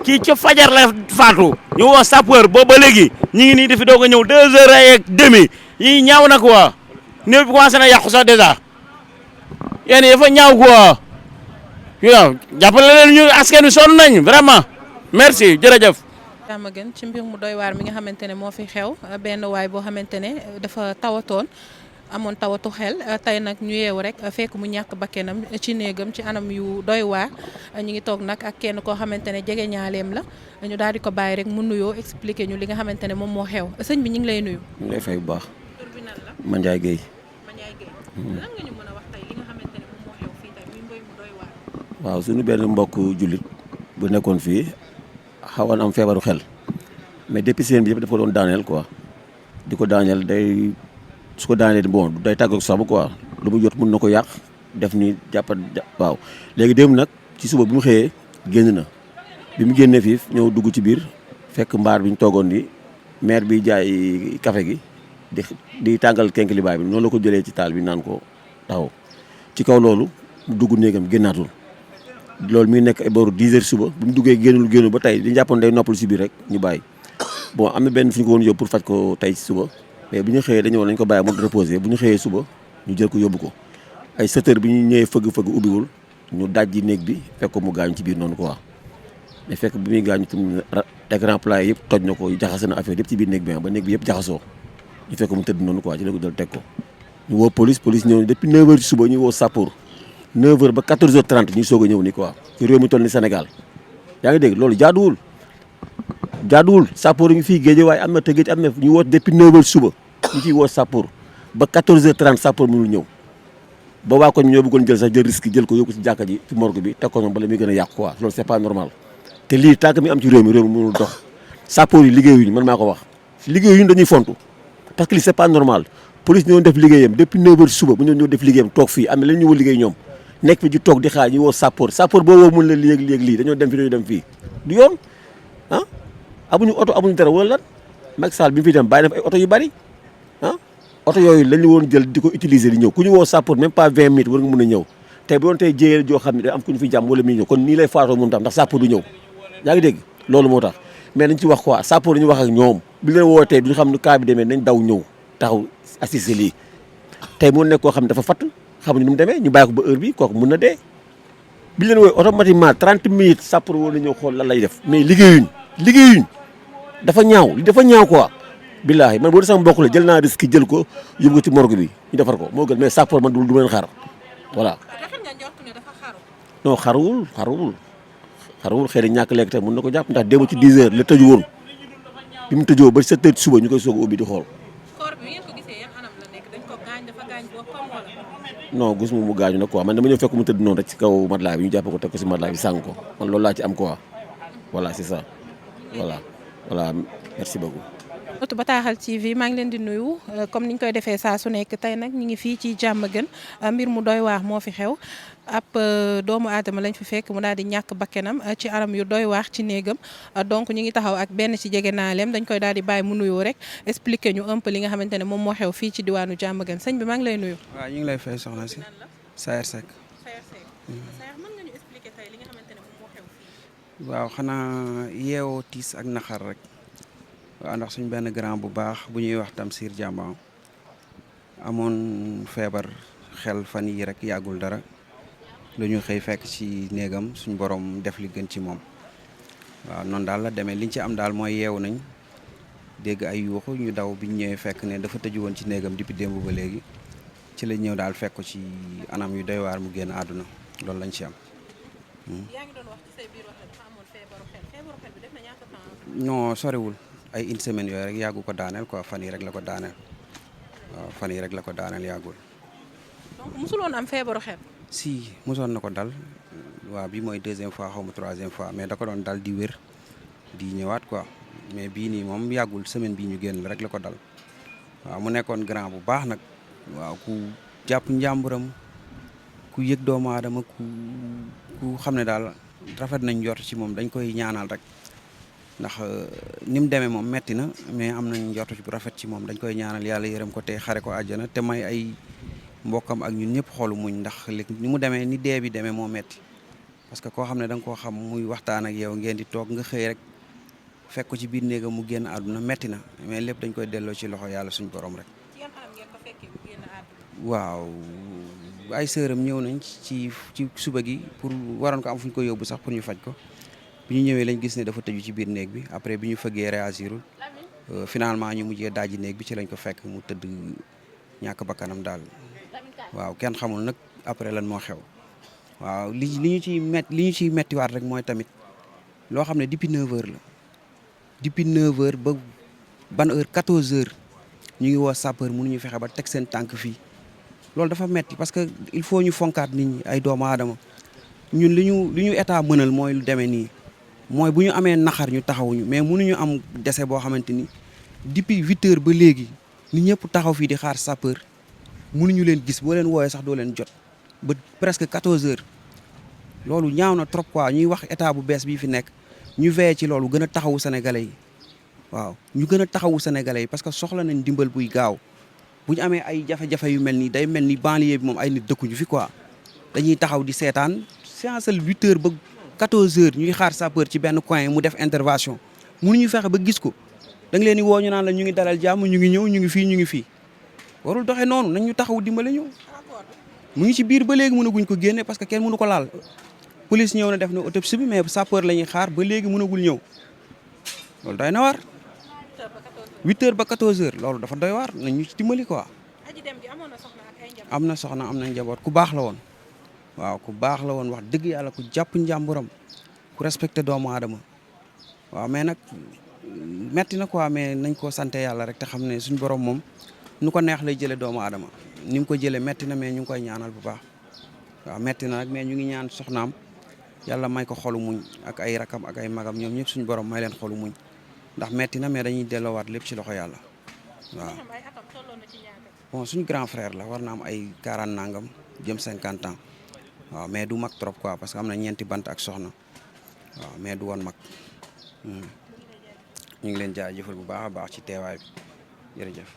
kii ca fajar la faatu ñu woo sapeur boobu ba léegi ñu ngi nii dafi doog a ñëw 2h30 yi ñaaw na quoi néew bi commencé na yàqu sax dèjà yéen dafa ñaaw quoi yow jàppale leen ñu askan wi sonn nañ vraiment merci jërëjëf. jàmm gën ci mbir mu doy waar mi nga xamante ne moo fi xew benn waay boo xamante ne dafa tawatoon amoon tawatu xel tey nag ñu yeewu rek fekk mu ñàkk bakkenam ci néegam ci anam yu doy waar ñu ngi toog nag ak kenn koo xamante ne jege ñaaleem la ñu daal di ko bàyyi rek mu nuyoo expliquer ñu li nga xamante ne moom moo xew sëñ bi ñu ngi lay nuyu. ñu ngi lay fay bu baax. tur bi nan la. Mandiaye Guèye. Mandiaye Guèye. lan nga ñu mën a wax tey li nga xamante ne moom moo xew fii tey muy mbéy mu doy waar. waaw suñu benn mbokk jullit bu nekkoon fii xawoon am feebaru xel mais depuis seen bi yëpp dafa ko doon daaneel quoi di ko daaneel day su ko daanelee bon day tàggoog sabu quoi lu mu jot mun na ko yàq def ni jàppat waaw léegi démb nag ci suba bi mu xëyee génn na bi mu génnee fii ñëw dugg ci biir fekk mbaar bi ñu toogoon ni maire bi jaay café gi di tàngal kenkilibaay bi noonu la ko jëlee ci taal bi naan ko taxaw ci kaw loolu mu dugg néegam génnaatul loolu mi ngi nekk ay booru 10h suba bu mu duggee génnul ba tey di jàppoon day noppalu si biir rek ñu bàyyi bon am na benn fi ñu ko woon yóbbu pour faj ko tey si suba mais bu ñu xëyee dañu woon nañ ko bàyyi mu reposé bu ñu xëyee suba ñu jël ko yóbbu ko ay 7h bi ñu ñëwee fëgg ubbiwul ñu dajji néeg bi fekk ko mu gaañu ci biir noonu quoi mais fekk bi muy gaañu tam écran plat yëpp toj na ko jaxase na affaire yëpp ci biir néeg bi ba néeg bi yëpp jaxasoo ñu fekk mu tëdd noonu quoi ci la ko jël teg ko ñu woo police ñëw depuis 9h ci suba ñu woo sappour 9h ba 14h30 ñu soog a ñëw ni quoi ci réew mi toll ni Sénégal yaa ngi dégg loolu jaaduwul sappour yi ngi fii géej waaye am na te géej am na ñu woo depuis 9h suba ñu ciy woo sappour ba 14h30 sappour mënul ñëw ba waa koñ ñoo bëggoon jël sax jël risque jël ko yóbbu ci jàkka ji ci morgue bi teg ko noonu bala muy gën a yàqu quoi loolu c'est pas normal te lii tànk mi am ci réew mi mënul dox sappour yi liggéeyuñu man maa ko wax liggéeyuñu dañuy fontu parce que lii c'est pas normal police ñoo def liggéeyam depuis 9h suba bu ñoo def liggéeyam toog fii am na leen ñu woo liggéey ñoom nekk fi di toog di xaar ñu woo sappour boo woo mun la léegi lii dañoo dem fii du yoon ah amuñu oto amuñu dara wala lan Macky Sall bi mu fi dem bàyyi na fa ay oto yu bari ah oto yooyu lañu woon jël di ko utiliser di ñëw ku ñu woo sappour même pas 20 minutes war nga mën a ñëw tey bu doon tey jéyee joo xam ne day am ku ñu fi jàmm wala muy ñëw kon nii lay faatoo moom tam ndax sappour du ñëw yaa ngi dégg loolu moo tax mais nañ ci wax quoi sappour dañu wax ak ñoom bi leen wootee duñu xam ne cas bi demee nañ daw ñëw taxaw assister lii tey mu nekk koo xam ne dafa fatt xamuñu nu mu demee ñu bàyyi ko ba heure bi kooku mun na dee bi leen wooy automatiquement 30 minutes sappour woon na ñëw xool lan lay def mais liggéeyuñ dafa ñaaw quoi billaahi man boo dee sama mbokk la jël naa risque jël ko yóbbu ko ci morgue bi ñu defar ko moo gën mais sappour man du ma leen xaar voilà. non xaruwul xëy na ñàkk lekk te mën na ko jàpp ndax démb ci 10h la tëju woon bi mu tëjoo ba 7h ci suba ñu koy soog a ubbi di xool. non gis mu gaañu nag quoi man dama ñëw fekk mu tëdd noonu rek ci kaw matelas bi ñu jàpp ko teg ko ci matelas bi sàng ko man loolu laa ci am quoi voilà c'est ça voilà merci beaucoup. Bataaxal TV maa ngi leen di nuyu comme niñ koy defee saa su nekk tey nag ñu ngi fii ci Diamaguène mbir mu doy waar moo fi xew ab doomu aadama lañ fi fekk mu daal di ñàkk bakkenam ci anam yu doy waar ci néegam donc ñu ngi taxaw ak benn ci jegenaaleem dañ koy daal di bàyyi mu nuyoo rek expliquer ñu un peu li nga xamante ne moom moo xew fii ci diwaanu Diamaguène sëñ bi maa ngi lay nuyu. waaw ñu ngi lay fay soxna si Sayer Seck. Sayer mën nga ñu expliquer tey li nga xamante ne moom moo xew fii. waaw xanaa yeewoo tiis ak naxar rek. waaw ndax suñ benn grand bu baax bu ñuy wax Tamsir Diamba amoon feebar xel fan yi rek yàggul dara lu ñu xëy fekk ci néegam suñ borom def li gën ci moom waaw noonu daal la demee liñ ci am daal mooy yeewu nañ dégg ay yuuxu ñu daw biñ ñëwee fekk ne dafa tëju woon ci néegam depuis démb ba léegi ci lañ ñëw daal fekk ko ci anam yu doy waar mu génn àdduna loolu lañ ci am. yaa ngi doon wax ci say biir wax dafa amoon feebaru xel bi def na ñaata temps. non soriwul. ay une semaine yooyu rek yàggu ko daaneel quoi fan yi rek la ko daaneel waaw fan yi rek la ko daaneel yàggul. donc mosuloon am feebaru xel. si mosoon na ko dal waaw bi mooy 2e fois xaw ma 3e fois mais da ko doon dal di wér di ñëwaat quoi mais bii nii moom yàggul semaine bii ñu génn rek la ko dal waaw mu nekkoon grand bu baax nag waaw ku jàpp njàmburam ku yëg doomu aadama ku xam ne daal rafet nañ njort ci moom dañ koy ñaanal rek. ndax ni mu demee moom metti na mais am nañ njortu bu rafet ci moom dañ koy ñaanal yàlla yërëm ko te xare ko àjjana te may ay mbokkam ak ñun ñëpp xoolu muñ ndax li ni mu demee ni dee bi demee moo metti parce que koo xam ne da nga koo xam muy waxtaan ak yow ngeen di toog nga xëy rek fekk ko ci biir néegam mu génn àdduna metti na mais lépp dañ koy delloo ci loxo yàlla suñu borom rek. waaw ay sëram ñëw nañ ci suba gi pour waroon ko am fu ñu ko yóbbu sax pour ñu faj ko bi ñu ñëwee lañ gis ne dafa tëju ci biir néeg bi après bi ñu fëggee réagirul finalement ñu mujjee daaji néeg bi ci lañ ko fekk mu tëdd ñàkk bakkanam daal waaw kenn xamul nag après lan moo xew waaw li ñu ciy mettiwaat rek mooy tamit loo xam ne depuis 9h la depuis 9h ba ban heure 14h ñu ngi woo sapeur mënuñu fexe ba teg seen tànk fii loolu dafa metti parce que il faut ñu fonkaat nit ñi ay doomu aadama ñun li ñu état mënal mooy lu demee nii mooy bu ñu amee naxar ñu taxawuñu mais mënuñu am décès boo xamante ni depuis 8h ba léegi nit ñëpp taxaw fii di xaar sapeur mënuñu leen gis boo leen wooyee sax doo leen jot ba presque 14h loolu ñaaw na trop quoi ñuy wax état bu bees bii fi nekk ñu veillé ci loolu gën a taxawu sénégalais yi waaw ñu gën a taxawu sénégalais yi parce que soxla nañ dimbal buy gaaw bu ñu amee ay jafe-jafe yu mel nii day mel ni banlieue bi moom ay nit dëkkuñu fi quoi dañuy taxaw di seetaan séancel 8h ba 14h ñuy xaar sapeur ci benn coin mu def intervention mënuñu fexe ba gis ko da nga leen di woo ñu naan la ñu ngi dalal jàmm ñu ngi ñëw ñu ngi fii warul doxee noonu nañ ñu taxaw dimbale ñu mu ngi ci biir ba léegi mënaguñ ko génne parce que kenn mënu ko laal police ñëw na def na autopsie bi mais sapeur la ñuy xaar ba léegi mënagul ñëw loolu doy na waar 8h ba 14h loolu dafa doy waar nañ ñu ci dimbali quoi. am na soxna am na njaboot ku baax la woon waaw ku baax la woon wax dëgg yàlla ku jàpp njàmburam ku respecté doomu aadama waaw mais nag metti na quoi mais nañ ko sante yàlla rek te xam ne suñu borom moom nu ko neex lay jëlee doomu aadama ni mu ko jëlee metti na mais ñu ngi koy ñaanal bu baax waaw metti na nag mais ñu ngi ñaan soxnaam yàlla may ko xolu muñ ak ay rakam ak ay magam ñoom ñëpp suñu borom may leen xolu muñ ndax metti na mais dañuy delloowaat lépp ci loxo yàlla waaw. bon suñu grand frère la war na am ay 40 nangam jëm 50 ans waaw mais du mag trop quoi parce que am na ñeenti bant ak soxna waaw mais du woon mag ñu ngi leen jaajëfal bu baax a baax ci teewaay bi jërëjëf.